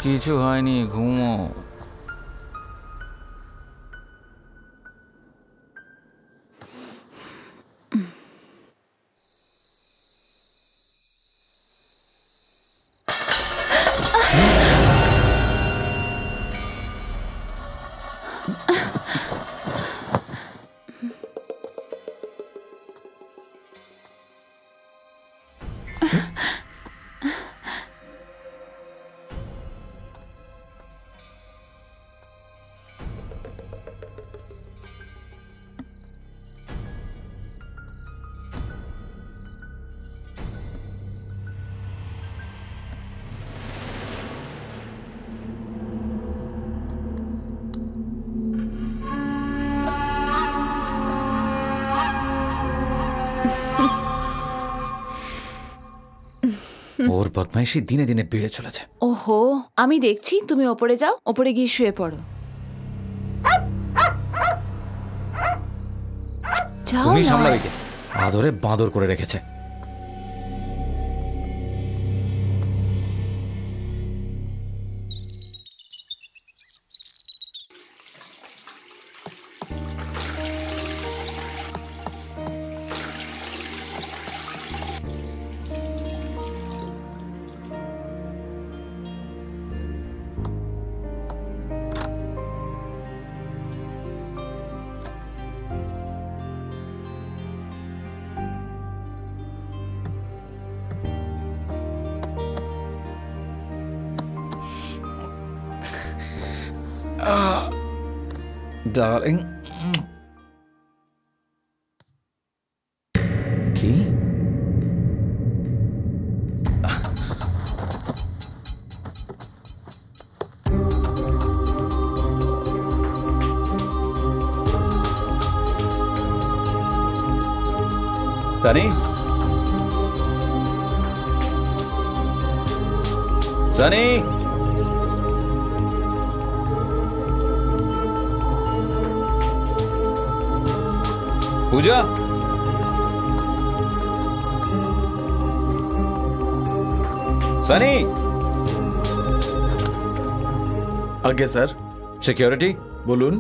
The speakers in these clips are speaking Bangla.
কিছু হয়নি, ঘুমো। ওর বদমাইশি দিনে দিনে বেড়ে চলেছে। ওহো, আমি দেখছি তুমি ওপরে যাও, ওপরে গিয়ে শুয়ে পড়ো। তুমি সামলাবে কে? আদরে বাঁদর করে রেখেছে। ডার্লিং, কি? সানি, সানি, पूजा, सनी। আগে স্যার। সিকিউরিটি বলুন।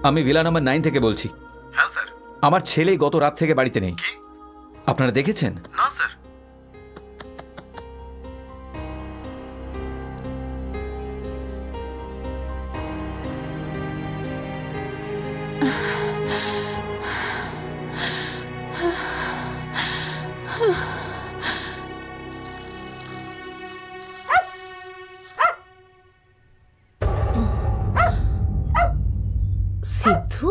আমি ভিলা নাম্বার 9 থেকে বলছি। হ্যাঁ স্যার। আমার ছেলে গত রাত থেকে বাড়িতে নেই। কি? আপনারা দেখেছেন? না স্যার। সিদ্ধু,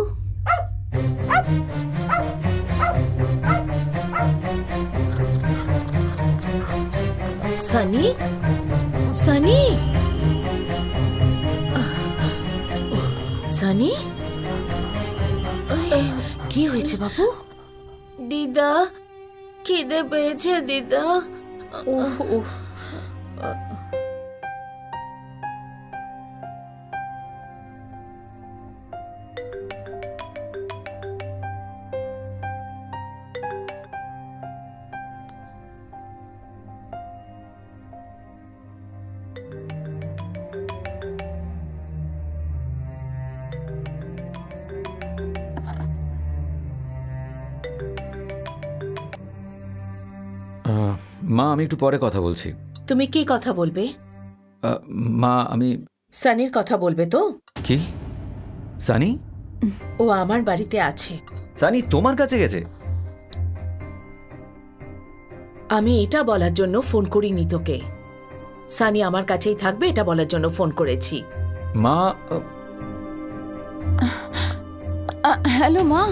সানি, সানি, সানি, কি হয়েছে বাবু? দিদা, খিদে পেয়েছে দিদা। মা, আমি একটু পরে কথা বলছি। তুমি কি কথা বলবে? মা, আমি সানির কথা বলবে তো? কি? সানি? ও আমার বাড়িতে আছে। সানি তোমার কাছে গেছে? আমি এটা বলার জন্য ফোন করিনি তোকে। সানি আমার কাছেই থাকবে এটা বলার জন্য ফোন করেছি। মা, হ্যালো মা।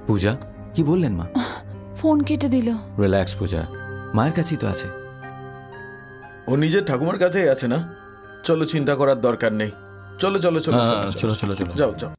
পূজা, কি বললেন মা? ফোন কেটে দিল। রিল্যাক্স পূজা, মায়ের কাছেই তো আছে। ও নিজের ঠাকুমার কাছেই আছে না? চলো, চিন্তা করার দরকার নেই। চলো চলো চলো চলো চলো চলো, যাও যাও।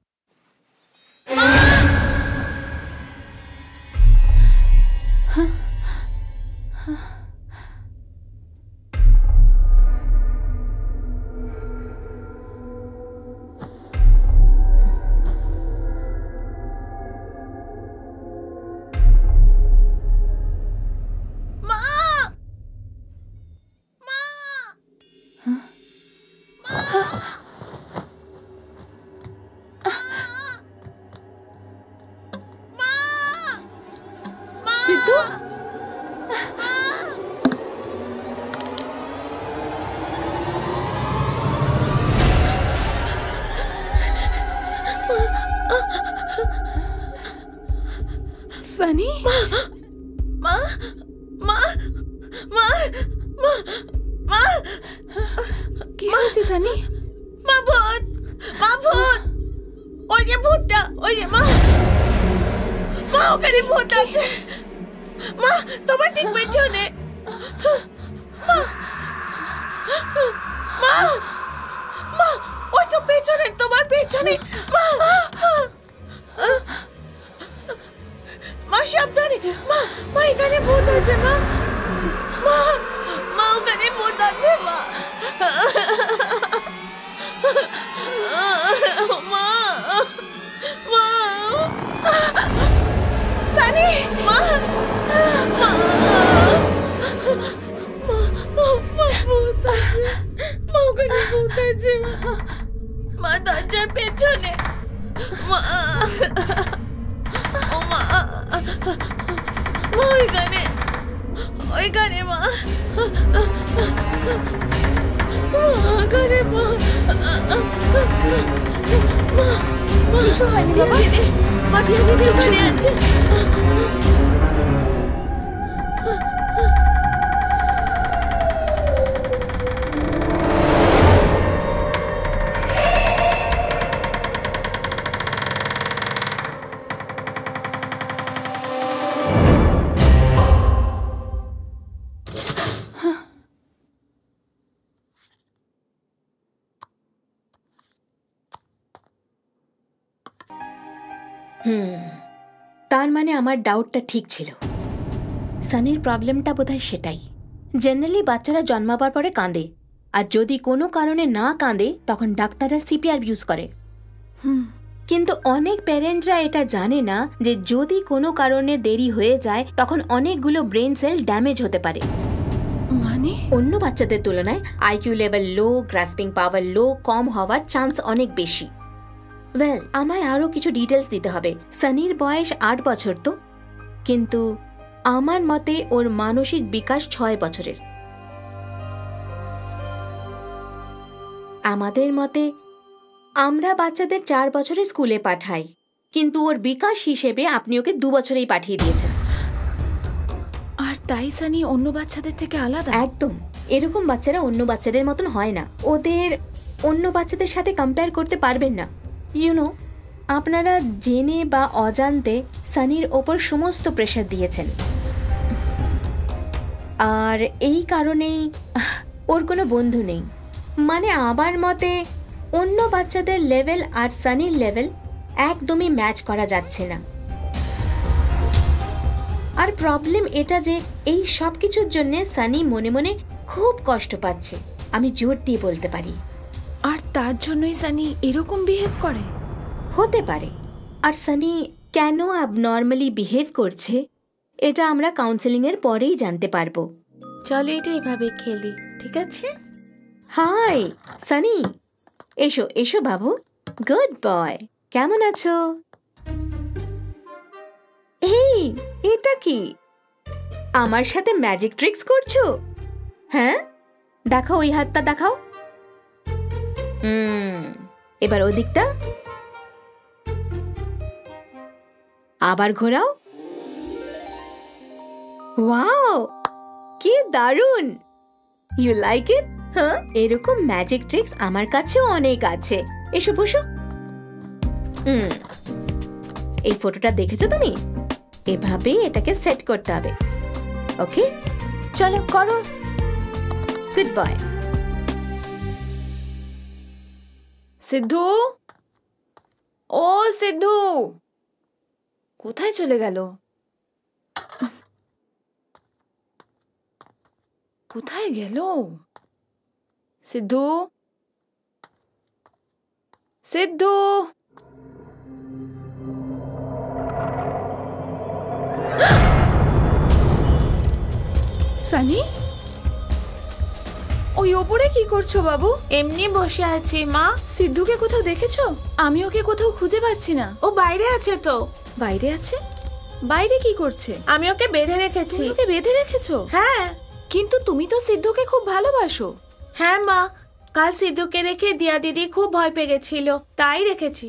সানি মা মা মা মা মা কি হয়েছে সানি? মা ভূত, মা ভূত, ওই যে ভূতটা, ওই যে মা মা ওখানে ভূত আছে মা, তোমার ঠিক পেছনে মা মা মা, ওই তো পেছনে, তোমার পেছনে মা মা, সাবধানে মা, মা এখানে ভূত আছে মা, মা মা ওখানে ভূত আছে মা মা মা সানি মা মা ভূত আছে মা, ওখানে ভূত আছে মা, দরজার পেছনে মা, ও মা মা ওইখানে, ওইখানে মা, ওখানে মা, কিছু হয়নি বাবা? মা দিদি ওখানে আছে। তার মানে আমার ডাউটটা ঠিক ছিল। সানির প্রবলেমটা বোধহয় সেটাই। জেনারেলি বাচ্চারা জন্মাবার পরে কাঁদে, আর যদি কোনো কারণে না কাঁদে তখন ডাক্তাররা সিপিআর ইউজ করে। কিন্তু অনেক প্যারেন্টরা এটা জানে না যে যদি কোনো কারণে দেরি হয়ে যায় তখন অনেকগুলো ব্রেন সেল ড্যামেজ হতে পারে। মানে অন্য বাচ্চাদের তুলনায় আইকিউ লেভেল লো, গ্রাসপিং পাওয়ার লো, কম হওয়ার চান্স অনেক বেশি। ওয়েল, আমায় আরও কিছু ডিটেলস দিতে হবে। সানির বয়স 8 বছর তো, কিন্তু আমার মতে ওর মানসিক বিকাশ 6 বছরের। আমাদের মতে আমরা বাচ্চাদের 4 বছরে স্কুলে পাঠাই, কিন্তু ওর বিকাশ হিসেবে আপনি ওকে 2 বছরেই পাঠিয়ে দিয়েছেন। আর তাই সানি অন্য বাচ্চাদের থেকে আলাদা? একদম, এরকম বাচ্চারা অন্য বাচ্চাদের মতন হয় না। ওদের অন্য বাচ্চাদের সাথে কম্পেয়ার করতে পারবেন না। ইউনো, আপনারা জেনে বা অজান্তে সানির ওপর সমস্ত প্রেশার দিয়েছেন, আর এই কারণেই ওর কোনো বন্ধু নেই। মানে আমার মতে অন্য বাচ্চাদের লেভেল আর সানির লেভেল একদমই ম্যাচ করা যাচ্ছে না। আর প্রবলেম এটা যে এই সব কিছুর জন্যে সানি মনে মনে খুব কষ্ট পাচ্ছে, আমি জোর দিয়ে বলতে পারি। আর তার জন্যই সানি এরকম বিহেভ করে? হতে পারে। আর সানি কেন অ্যাবনর্মালি বিহেভ করছে এটা আমরা কাউন্সেলিংয়ের পরেই জানতে পারবো। চলো এটা এইভাবে খেলি, ঠিক আছে? হাই সানি, এসো এসো বাবু, গুড বয়, কেমন আছো? এই, এটা কি আমার সাথে ম্যাজিক ট্রিক্স করছো? হ্যাঁ, দেখাও, ওই হাতটা দেখাও। এবার ওদিকটা আবার ঘোরাও। ওয়াও, কি দারুণ! You like it? হ্যাঁ, এরকম ম্যাজিক ট্রিক্স আমার কাছেও অনেক আছে। এসো বসো। এই ফটোটা দেখেছো তুমি? এভাবে এটাকে সেট করতে হবে। ওকে, চলো করো। Good boy. সিদ্ধু, ও সিদ্ধু, কোথায় চলে গেল? কোথায় গেল সিদ্ধু? সিদ্ধু, সানি, ওই ওপরে কি করছো বাবু? এমনি বসে আছি মা। সিদ্ধুকে কোথাও দেখেছো? আমি ওকে কোথাও খুঁজে পাচ্ছি না। ও বাইরে আছে তো। বাইরে আছে? বাইরে কি করছে? আমি ওকে বেঁধে রেখেছি। তুমি ওকে বেঁধে রেখেছো? হ্যাঁ। কিন্তু তুমি তো সিদ্ধুকে খুব ভালোবাসো। হ্যাঁ মা, কাল সিদ্ধুকে রেখে দিয়া দিদি খুব ভয় পেয়ে গেছিল, তাই রেখেছি।